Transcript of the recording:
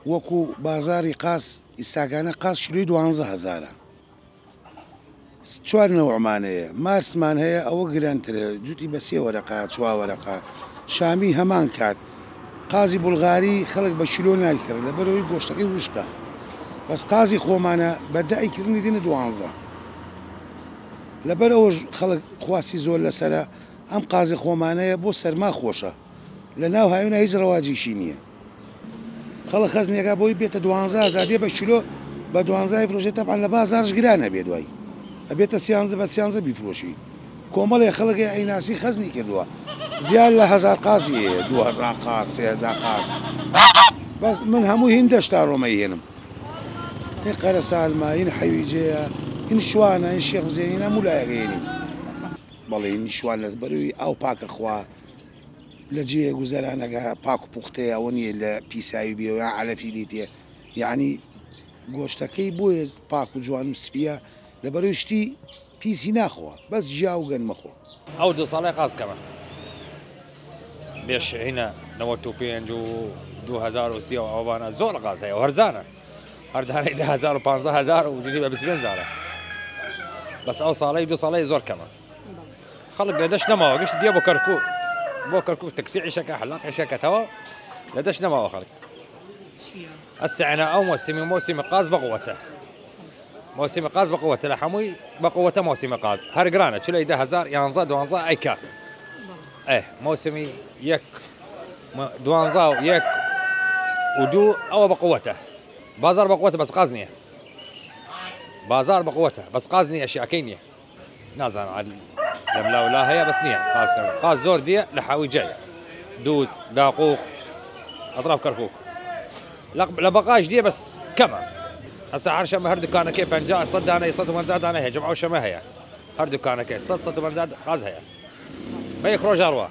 وەکو بازاری قاس ئیساگانە قاس شلوی 12,000 چوار نەوعمانەیە مارسمان هەیە ئەوە گرانترە جوتی بە 3 وەرەقە 4 وەرەقە شامی هەمان کات قازی بولغاری خەڵک بە شیلۆ نایکرد لەبەرەوەی گۆشتەکەی وشکە بەس قازی خۆمانە بە دایکردنی دێنە 12 لەبەرەوەش خەڵک خواسی زۆر لەسرە ئەم قازی خۆمانەیە بۆ سەرما خۆشە لە ناو هاوێنە هیچ ڕەواجیشی نییە خەڵک خەزنێکە بۆی بێتە 12,000 بە شیلۆ بە 12 فرۆشێت تەبعاً لە بازارش گرانە بێ دوای ئەبێتە 13 بە 13 بیفرۆشی کۆمەڵێ خەڵکی ئەیناسی خەزنی کردووە زیاد لە 1000 قازی هەیە 2000 قاز 3000 قاز بەس من هەموو هین دەشتا ڕۆمەی هێنم هین قەرە سالمە هین حەویجەیە هین شوانە هین شێخ زێنینە هەموو لایەکەێنین بەڵێ هین شوان لەس بەروی ئاو پاکە خوا لە جێ گوزەرانەکە پاک و پوختەیە ئەوە نییە لە پیساوی بێ یان عەلەفی دیتێ یعنی گۆشتەکەی بۆیە پاک و جوان و سپیە لەبەرەوەی شتی پیسی ناخۆوە بەس ژیا و گەن مەخۆ ئەو 2 ساڵی قازکەمە بێش هینە 95 و 2030 ئەوانە زۆر قاز هەیە هەرزانە هەردانەی 10,000 و 15,000 و جوتی بە 25,000 بەس ئەو ساڵی 2 ساڵی زۆر کەمە خەڵک لەدەش نەماوە گەشت دیە بۆ کەرکووک بۆ کەرکووک تەکسی عیشەکە حەلاق عیشەکەتەوە لەدەش نەماوە خەڵک ئەسعنا ئەو موسمی قاز بقوته موسمی قاز بقوته لە هەمووی بقوته موسمی قاز هەر گرانە چلۆی 10,000 11 12 ئەیکا موسمی 12 و 1 و 2 ئەوە بقوته بازار بقوته بەس قاز نییە بازار بقوته بەس قاز نییە ئەشیاکەی نییە نازانم لەملاولا هەیە بەس نییە قازکەوە قاز زۆر دیە لە حاویجەیە دووز داقوق ئەطراف کەرکووک لە بەقاش دیە بەس کەمە هەسا هەرشەمە هەر دوکانەکەی 50 100 دانەی 150 دانە هەیە جەمعە و شەمە هەیە هەر دوکانەکەی 100 150 قاز هەیە بە یەک ڕۆژ ڕوا